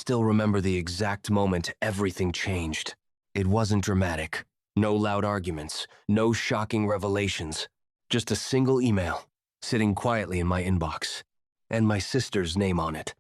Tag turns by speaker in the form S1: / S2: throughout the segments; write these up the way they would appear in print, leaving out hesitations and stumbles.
S1: still remember the exact moment everything changed. It wasn't dramatic. No loud arguments, no shocking revelations. Just a single email, sitting quietly in my inbox, and my sister's name on it.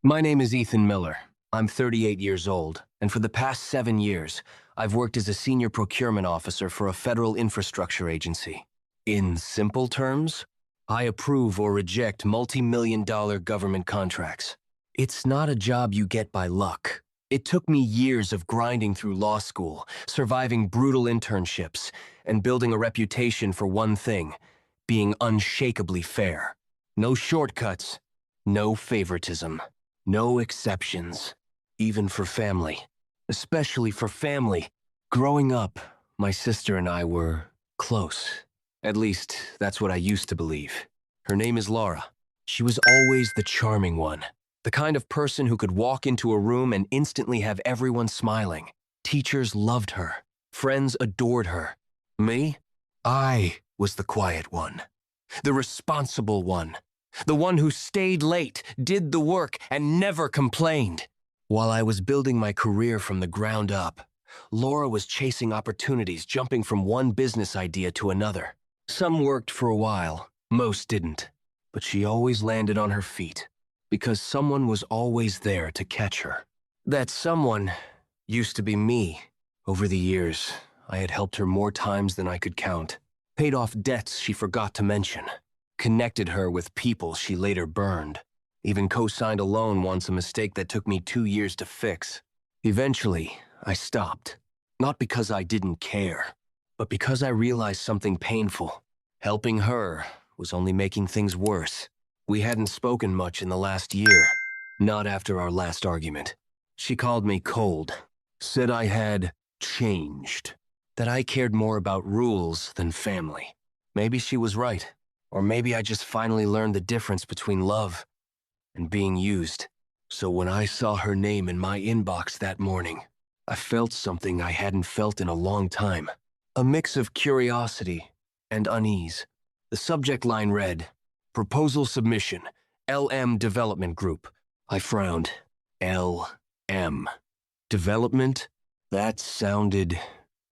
S1: My name is Ethan Miller. I'm 38 years old, and for the past 7 years, I've worked as a senior procurement officer for a federal infrastructure agency. In simple terms, I approve or reject multi-million-dollar government contracts. It's not a job you get by luck. It took me years of grinding through law school, surviving brutal internships, and building a reputation for one thing: being unshakably fair. No shortcuts, no favoritism, no exceptions, even for family. Especially for family. Growing up, my sister and I were close. At least, that's what I used to believe. Her name is Laura. She was always the charming one. The kind of person who could walk into a room and instantly have everyone smiling. Teachers loved her. Friends adored her. Me? I was the quiet one. The responsible one. The one who stayed late, did the work, and never complained. While I was building my career from the ground up, Laura was chasing opportunities, jumping from one business idea to another. Some worked for a while, most didn't. But she always landed on her feet, because someone was always there to catch her. That someone used to be me. Over the years, I had helped her more times than I could count, paid off debts she forgot to mention, connected her with people she later burned, even co-signed a loan once, a mistake that took me 2 years to fix. Eventually, I stopped. Not because I didn't care, but because I realized something painful. Helping her was only making things worse. We hadn't spoken much in the last year, not after our last argument. She called me cold, said I had changed, that I cared more about rules than family. Maybe she was right, or maybe I just finally learned the difference between love and being used. So when I saw her name in my inbox that morning, I felt something I hadn't felt in a long time. A mix of curiosity and unease. The subject line read, "Proposal Submission, LM Development Group." I frowned. LM. Development? That sounded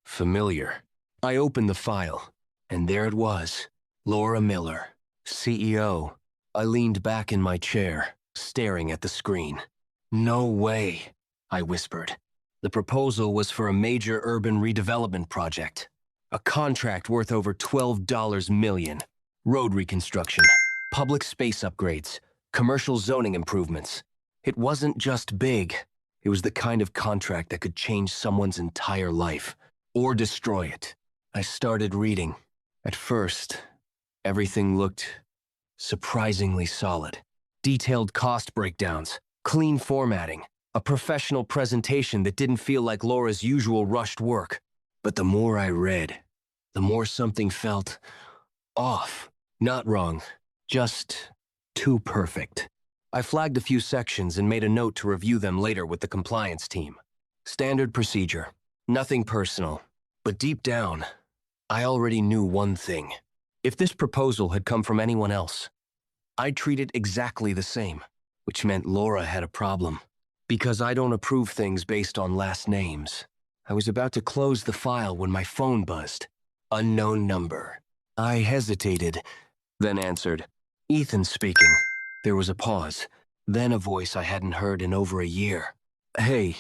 S1: familiar. I opened the file, and there it was. Laura Miller, CEO. I leaned back in my chair, staring at the screen. "No way," I whispered. The proposal was for a major urban redevelopment project. A contract worth over $12 million. Road reconstruction, public space upgrades, commercial zoning improvements. It wasn't just big. It was the kind of contract that could change someone's entire life, or destroy it. I started reading. At first, everything looked surprisingly solid. Detailed cost breakdowns, clean formatting, a professional presentation that didn't feel like Laura's usual rushed work. But the more I read, the more something felt off. Not wrong, just too perfect. I flagged a few sections and made a note to review them later with the compliance team. Standard procedure, nothing personal. But deep down, I already knew one thing. If this proposal had come from anyone else, I'd treat it exactly the same, which meant Laura had a problem. Because I don't approve things based on last names. I was about to close the file when my phone buzzed. Unknown number. I hesitated, then answered. "Ethan speaking." There was a pause, then a voice I hadn't heard in over a year. "Hey."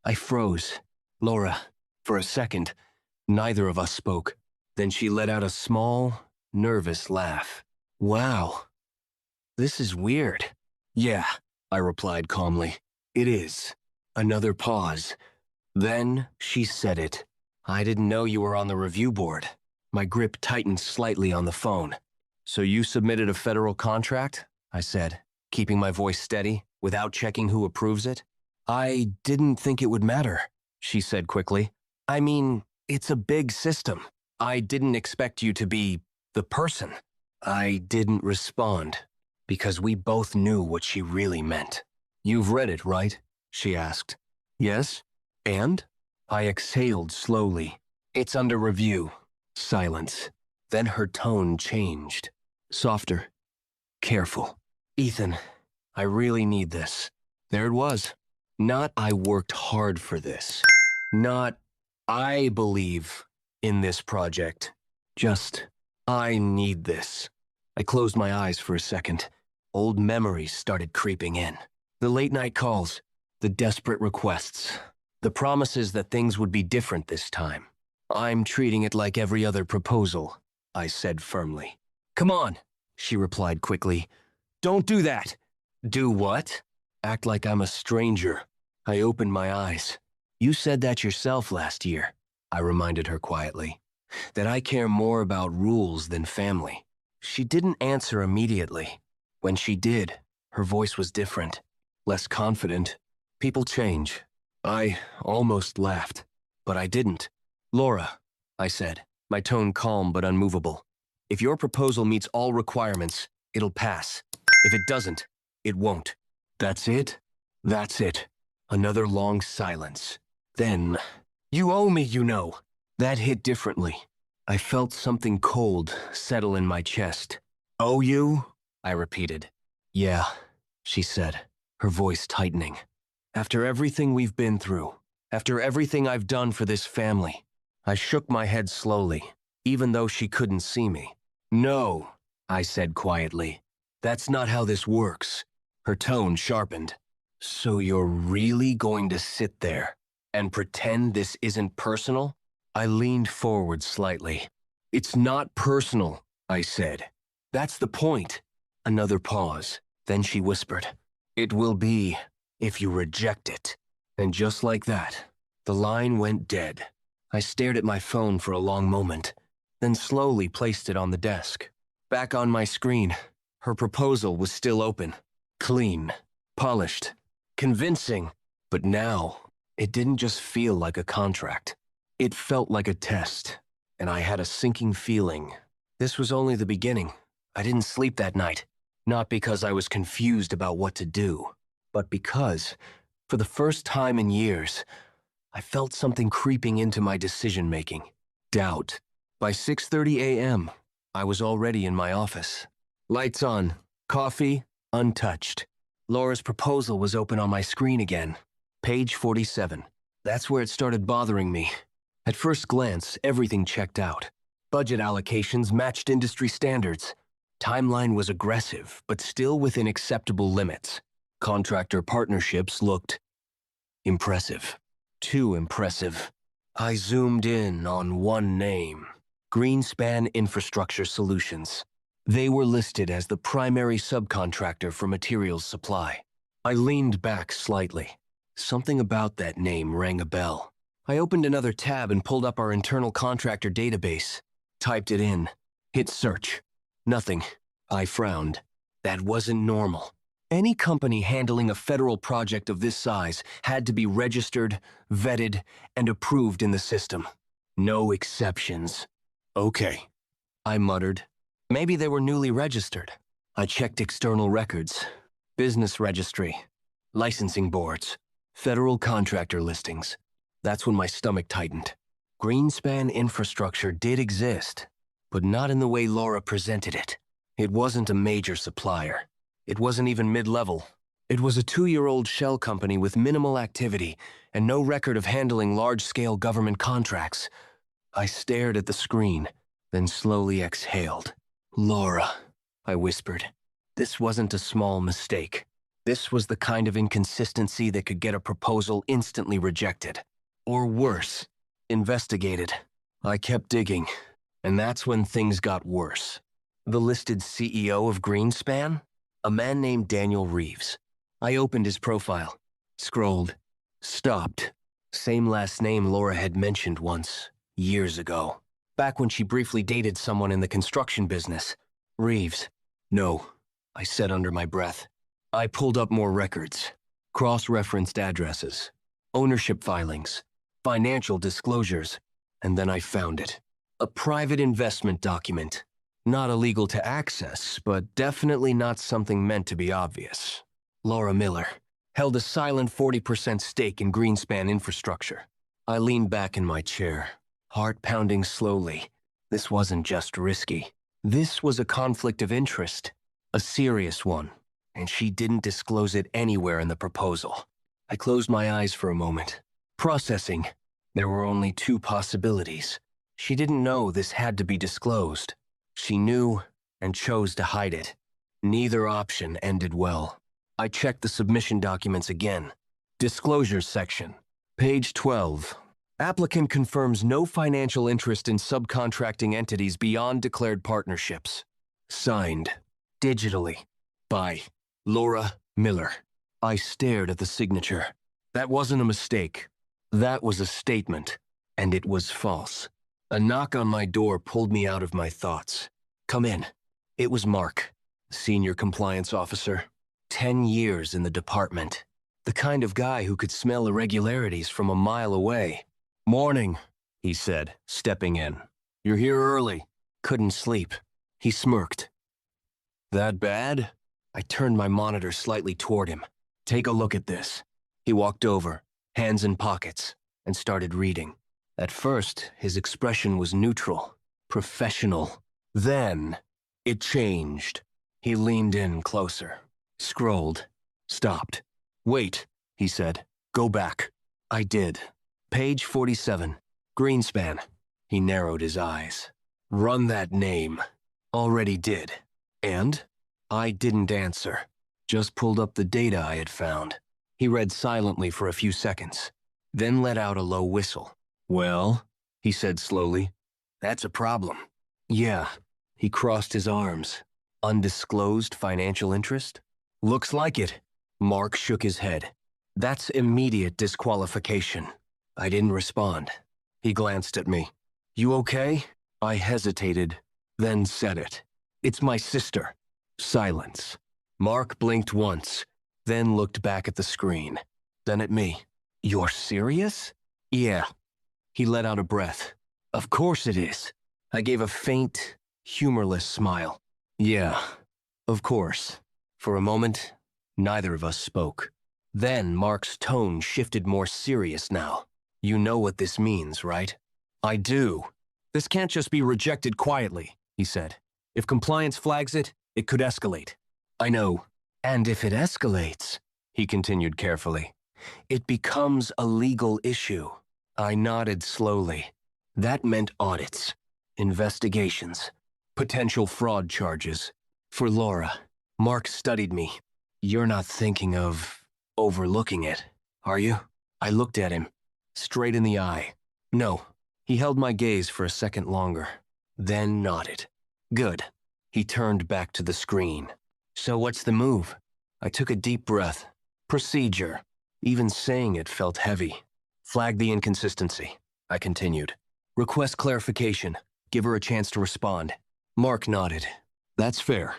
S1: I froze. "Laura." For a second, neither of us spoke. Then she let out a small, nervous laugh. "Wow. This is weird." "Yeah," I replied calmly. "It is." Another pause. Then she said it. "I didn't know you were on the review board." My grip tightened slightly on the phone. "So you submitted a federal contract?" I said, keeping my voice steady, without checking who approves it. "I didn't think it would matter," she said quickly. "I mean, it's a big system. I didn't expect you to be the person." I didn't respond, because we both knew what she really meant. "You've read it, right?" she asked. "Yes. And?" I exhaled slowly. "It's under review." Silence. Then her tone changed. Softer. Careful. "Ethan, I really need this. There it was. Not I worked hard for this. Not I believe in this project. Just I need this. I closed my eyes for a second. Old memories started creeping in. The late-night calls, the desperate requests, the promises that things would be different this time. I'm treating it like every other proposal, I said firmly. Come on, she replied quickly. Don't do that. Do what? Act like I'm a stranger. I opened my eyes. You said that yourself last year, I reminded her quietly. That I care more about rules than family. She didn't answer immediately. When she did, her voice was different, less confident. People change. I almost laughed, but I didn't. Laura, I said, my tone calm but unmovable. If your proposal meets all requirements, it'll pass. If it doesn't, it won't. That's it? That's it. Another long silence. Then, you owe me, you know. That hit differently. I felt something cold settle in my chest. Owe you? I repeated. Yeah, she said, her voice tightening. After everything we've been through, after everything I've done for this family, I shook my head slowly, even though she couldn't see me. No, I said quietly. That's not how this works. Her tone sharpened. So you're really going to sit there and pretend this isn't personal? I leaned forward slightly. It's not personal, I said. That's the point. Another pause. Then she whispered, It will be if you reject it. And just like that, the line went dead. I stared at my phone for a long moment, then slowly placed it on the desk. Back on my screen, her proposal was still open. Clean, polished, convincing. But now, it didn't just feel like a contract. It felt like a test, and I had a sinking feeling. This was only the beginning. I didn't sleep that night, not because I was confused about what to do, but because, for the first time in years, I felt something creeping into my decision-making. Doubt. By 6:30 a.m., I was already in my office. Lights on, coffee untouched. Laura's proposal was open on my screen again. Page 47. That's where it started bothering me. At first glance, everything checked out. Budget allocations matched industry standards. Timeline was aggressive, but still within acceptable limits. Contractor partnerships looked impressive. Too impressive. I zoomed in on one name, Greenspan Infrastructure Solutions. They were listed as the primary subcontractor for materials supply. I leaned back slightly. Something about that name rang a bell. I opened another tab and pulled up our internal contractor database. Typed it in. Hit search. Nothing. I frowned. That wasn't normal. Any company handling a federal project of this size had to be registered, vetted, and approved in the system. No exceptions. Okay, I muttered. Maybe they were newly registered. I checked external records, business registry, licensing boards, federal contractor listings. That's when my stomach tightened. Greenspan Infrastructure did exist, but not in the way Laura presented it. It wasn't a major supplier. It wasn't even mid-level. It was a 2-year-old shell company with minimal activity and no record of handling large-scale government contracts. I stared at the screen, then slowly exhaled. Laura, I whispered. This wasn't a small mistake. This was the kind of inconsistency that could get a proposal instantly rejected. Or worse, investigated. I kept digging, and that's when things got worse. The listed CEO of Greenspan? A man named Daniel Reeves. I opened his profile, scrolled, stopped. Same last name Laura had mentioned once, years ago. Back when she briefly dated someone in the construction business. Reeves. No, I said under my breath. I pulled up more records, cross-referenced addresses, ownership filings, financial disclosures, and then I found it. A private investment document. Not illegal to access, but definitely not something meant to be obvious. Laura Miller held a silent 40% stake in Greenspan Infrastructure. I leaned back in my chair, heart pounding slowly. This wasn't just risky. This was a conflict of interest, a serious one. and she didn't disclose it anywhere in the proposal. I closed my eyes for a moment, processing. There were only two possibilities. She didn't know this had to be disclosed. She knew and chose to hide it. Neither option ended well. I checked the submission documents again. Disclosures section. Page 12. Applicant confirms no financial interest in subcontracting entities beyond declared partnerships. Signed, digitally, by Laura Miller. I stared at the signature. That wasn't a mistake. That was a statement, and it was false. A knock on my door pulled me out of my thoughts. Come in. It was Mark, senior compliance officer. 10 years in the department. The kind of guy who could smell irregularities from a mile away. "Morning," he said, stepping in. "You're here early." Couldn't sleep. He smirked. "That bad?" I turned my monitor slightly toward him. "Take a look at this." He walked over, hands in pockets, and started reading. At first, his expression was neutral, professional. Then, it changed. He leaned in closer, scrolled, stopped. "Wait," he said. "Go back." I did. Page 47, Greenspan. He narrowed his eyes. "Run that name." Already did. And? I didn't answer. Just pulled up the data I had found. He read silently for a few seconds, then let out a low whistle. "Well," he said slowly, "that's a problem." "Yeah." He crossed his arms. "Undisclosed financial interest?" "Looks like it." Mark shook his head. "That's immediate disqualification." I didn't respond. He glanced at me. "You okay?" I hesitated, then said it. "It's my sister." Silence. Mark blinked once, then looked back at the screen, then at me. "You're serious?" "Yeah." He let out a breath. "Of course it is." I gave a faint, humorless smile. "Yeah, of course." For a moment, neither of us spoke. Then Mark's tone shifted more serious now. "You know what this means, right?" "I do." "This can't just be rejected quietly," he said. "If compliance flags it, it could escalate." "I know." "And if it escalates," he continued carefully, "it becomes a legal issue." I nodded slowly. That meant audits, investigations, potential fraud charges. For Laura. Mark studied me. "You're not thinking of overlooking it, are you?" I looked at him, straight in the eye. "No." He held my gaze for a second longer, then nodded. "Good." He turned back to the screen. "So what's the move?" I took a deep breath. "Procedure." Even saying it felt heavy. "Flag the inconsistency," I continued. "Request clarification. Give her a chance to respond." Mark nodded. "That's fair."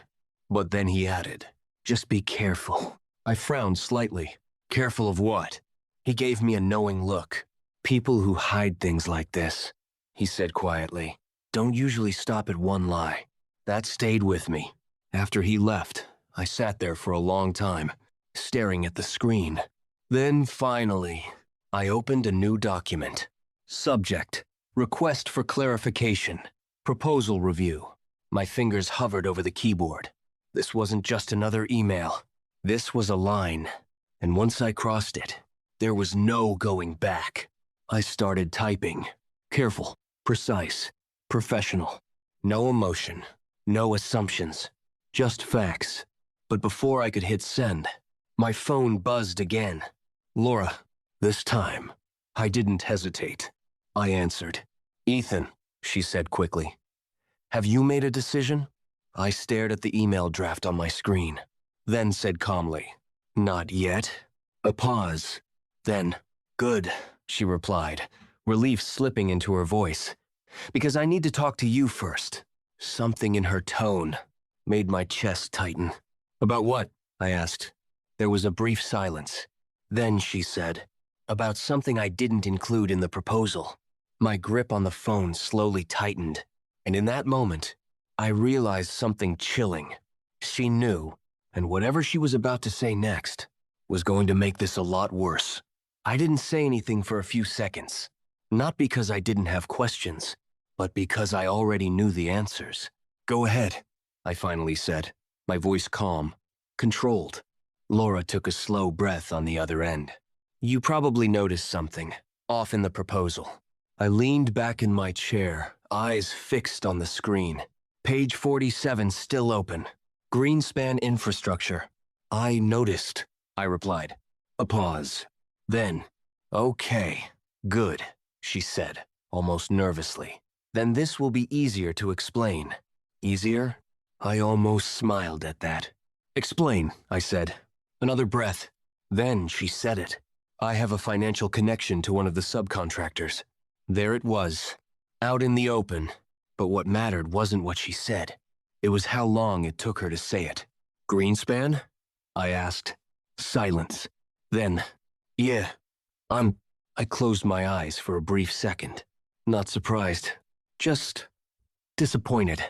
S1: But then he added, "Just be careful." I frowned slightly. "Careful of what?" He gave me a knowing look. "People who hide things like this," he said quietly, "don't usually stop at one lie." That stayed with me. After he left, I sat there for a long time, staring at the screen. Then finally, I opened a new document. Subject: Request for clarification. Proposal review. My fingers hovered over the keyboard. This wasn't just another email. This was a line. And once I crossed it, there was no going back. I started typing. Careful, precise, professional. No emotion, no assumptions, just facts. But before I could hit send, my phone buzzed again. "Laura." This time, I didn't hesitate. I answered. "Ethan," she said quickly. "Have you made a decision?" I stared at the email draft on my screen, then said calmly, "Not yet." A pause. Then, "Good," she replied, relief slipping into her voice. "Because I need to talk to you first." Something in her tone made my chest tighten. "About what?" I asked. There was a brief silence. Then she said, "About something I didn't include in the proposal." My grip on the phone slowly tightened, and in that moment, I realized something chilling. She knew, and whatever she was about to say next was going to make this a lot worse. I didn't say anything for a few seconds, not because I didn't have questions, but because I already knew the answers. "Go ahead," I finally said, my voice calm. controlled. Laura took a slow breath on the other end. You probably noticed something, off in the proposal. I leaned back in my chair, eyes fixed on the screen. Page 47 still open. Greenspan infrastructure. I noticed, I replied. A pause. Then, okay, good, she said, almost nervously. Then this will be easier to explain. Easier? I almost smiled at that. Explain, I said. Another breath. Then she said it. I have a financial connection to one of the subcontractors. There it was, out in the open. But what mattered wasn't what she said. It was how long it took her to say it. Greenspan? I asked. Silence. Then, yeah, I closed my eyes for a brief second. Not surprised. Just disappointed.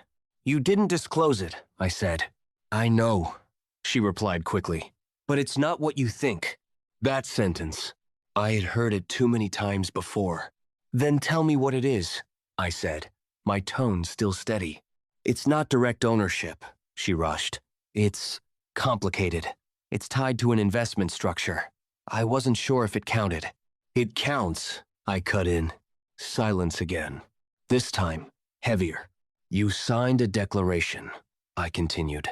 S1: You didn't disclose it, I said. I know, she replied quickly. But it's not what you think. That sentence. I had heard it too many times before. Then tell me what it is, I said, my tone still steady. It's not direct ownership, she rushed. It's complicated. It's tied to an investment structure. I wasn't sure if it counted. It counts, I cut in. Silence again. This time, heavier. You signed a declaration, I continued.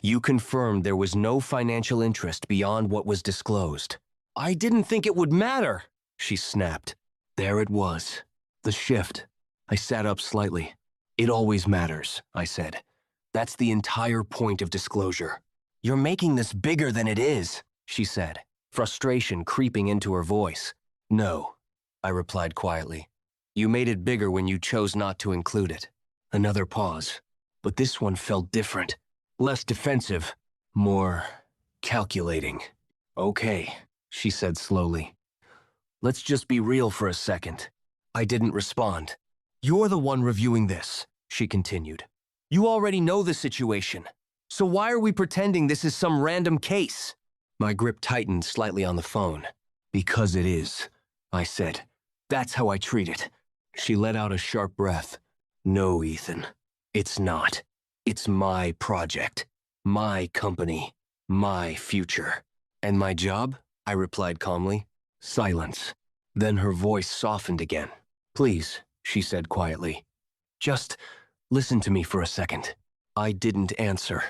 S1: You confirmed there was no financial interest beyond what was disclosed. I didn't think it would matter, she snapped. There it was. The shift. I sat up slightly. It always matters, I said. That's the entire point of disclosure. You're making this bigger than it is, she said, frustration creeping into her voice. No, I replied quietly. You made it bigger when you chose not to include it. Another pause. But this one felt different. Less defensive. More calculating. Okay, she said slowly. Let's just be real for a second. I didn't respond. You're the one reviewing this, she continued. You already know the situation. So why are we pretending this is some random case? My grip tightened slightly on the phone. Because it is, I said. That's how I treat it. She let out a sharp breath. No, Ethan. It's not. It's my project. My company. My future. And my job? I replied calmly. Silence. Then her voice softened again. Please, she said quietly. Just listen to me for a second. I didn't answer,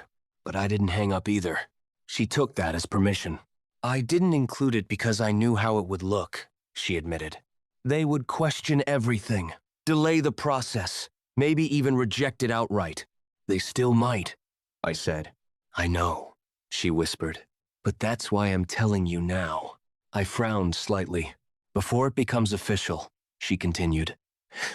S1: but I didn't hang up either. She took that as permission. I didn't include it because I knew how it would look, she admitted. They would question everything, delay the process, maybe even reject it outright. They still might, I said. I know, she whispered. But that's why I'm telling you now. I frowned slightly. Before it becomes official, she continued.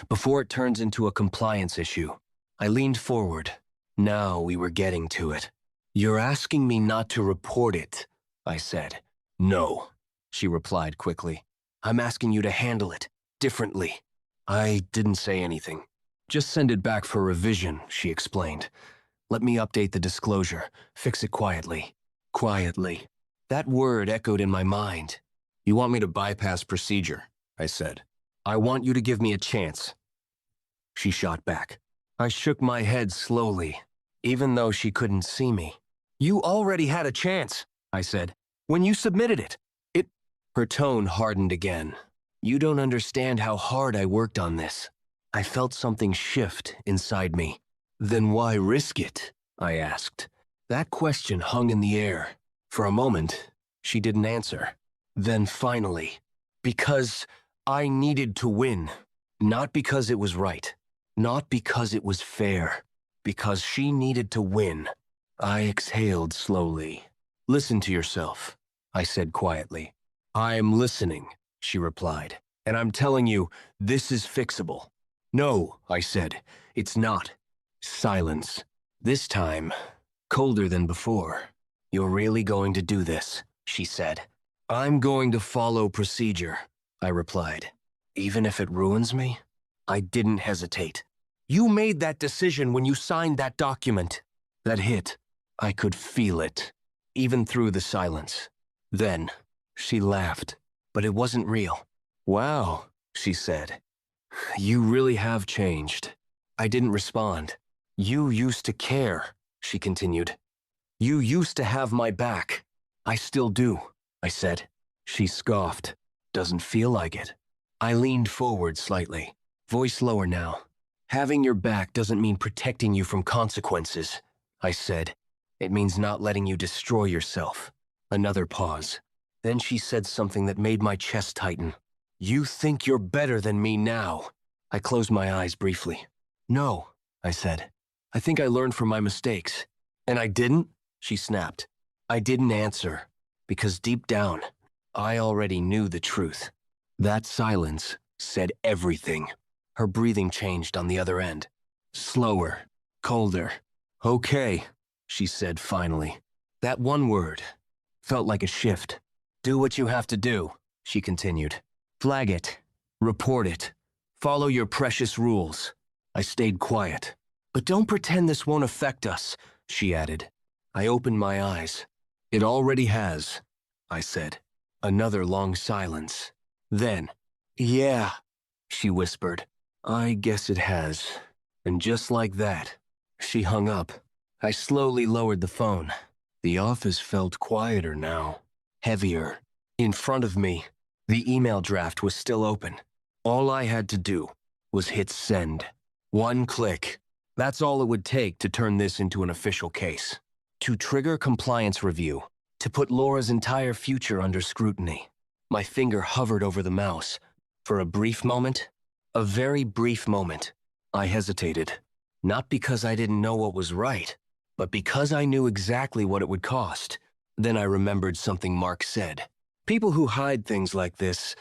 S1: Before it turns into a compliance issue. I leaned forward. Now we were getting to it. You're asking me not to report it, I said. No, she replied quickly. I'm asking you to handle it differently. I didn't say anything. Just send it back for revision, she explained. Let me update the disclosure. Fix it quietly. Quietly. That word echoed in my mind. You want me to bypass procedure, I said. I want you to give me a chance. She shot back. I shook my head slowly, even though she couldn't see me. You already had a chance, I said, when you submitted it. Her tone hardened again. You don't understand how hard I worked on this. I felt something shift inside me. Then why risk it? I asked. That question hung in the air. For a moment, she didn't answer. Then finally, because I needed to win. Not because it was right. Not because it was fair. Because she needed to win. I exhaled slowly. Listen to yourself, I said quietly. I'm listening, she replied. And I'm telling you, this is fixable. No, I said, it's not. Silence. This time, colder than before. You're really going to do this, she said. I'm going to follow procedure, I replied. Even if it ruins me? I didn't hesitate. You made that decision when you signed that document. That hit. I could feel it, even through the silence. Then, she laughed, but it wasn't real. Wow, she said. You really have changed. I didn't respond. You used to care, she continued. You used to have my back. I still do, I said. She scoffed. Doesn't feel like it. I leaned forward slightly, voice lower now. Having your back doesn't mean protecting you from consequences, I said. It means not letting you destroy yourself. Another pause. Then she said something that made my chest tighten. You think you're better than me now. I closed my eyes briefly. No, I said. I think I learned from my mistakes. And I didn't? She snapped. I didn't answer, because deep down, I already knew the truth. That silence said everything. Her breathing changed on the other end. Slower, colder. Okay, she said finally. That one word felt like a shift. Do what you have to do, she continued. Flag it. Report it. Follow your precious rules. I stayed quiet. But don't pretend this won't affect us, she added. I opened my eyes. It already has, I said. Another long silence. Then, yeah, she whispered. I guess it has. And just like that, she hung up. I slowly lowered the phone. The office felt quieter now, heavier. In front of me, the email draft was still open. All I had to do was hit send. One click. That's all it would take to turn this into an official case. To trigger compliance review. To put Laura's entire future under scrutiny. My finger hovered over the mouse. For a brief moment, a very brief moment, I hesitated. Not because I didn't know what was right, but because I knew exactly what it would cost. Then I remembered something Mark said. People who hide things like this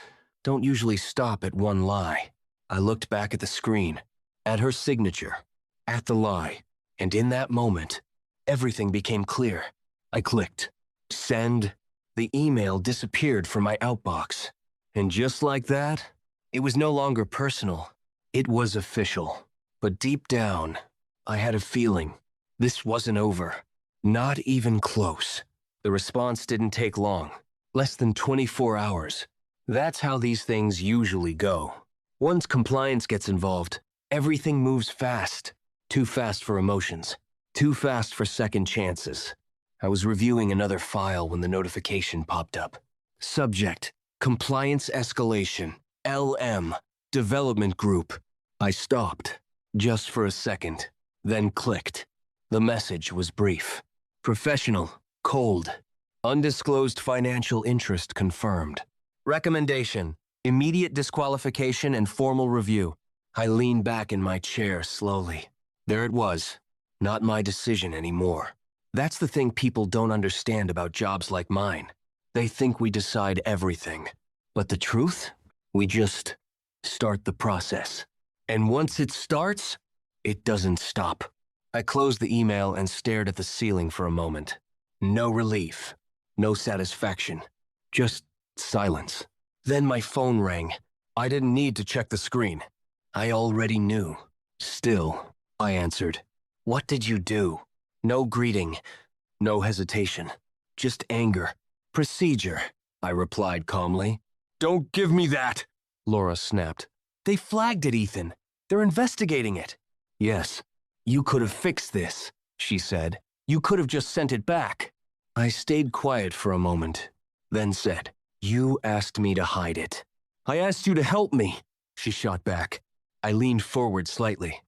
S1: don't usually stop at one lie. I looked back at the screen, at her signature, at the lie, and in that moment, everything became clear. I clicked. Send. The email disappeared from my outbox. And just like that, it was no longer personal. It was official. But deep down, I had a feeling. This wasn't over. Not even close. The response didn't take long. Less than 24 hours. That's how these things usually go. Once compliance gets involved, everything moves fast. Too fast for emotions. Too fast for second chances. I was reviewing another file when the notification popped up. Subject, Compliance Escalation, LM, Development Group. I stopped, just for a second, then clicked. The message was brief. Professional, cold. Undisclosed financial interest confirmed. Recommendation, immediate disqualification and formal review. I leaned back in my chair slowly. There it was. Not my decision anymore. That's the thing people don't understand about jobs like mine. They think we decide everything. But the truth? We just start the process. And once it starts, it doesn't stop. I closed the email and stared at the ceiling for a moment. No relief. No satisfaction. Just silence. Then my phone rang. I didn't need to check the screen. I already knew. Still, I answered. What did you do? No greeting, no hesitation, just anger. Procedure, I replied calmly. Don't give me that, Laura snapped. They flagged it, Ethan. They're investigating it. Yes, you could have fixed this, she said. You could have just sent it back. I stayed quiet for a moment, then said, You asked me to hide it. I asked you to help me, she shot back. I leaned forward slightly.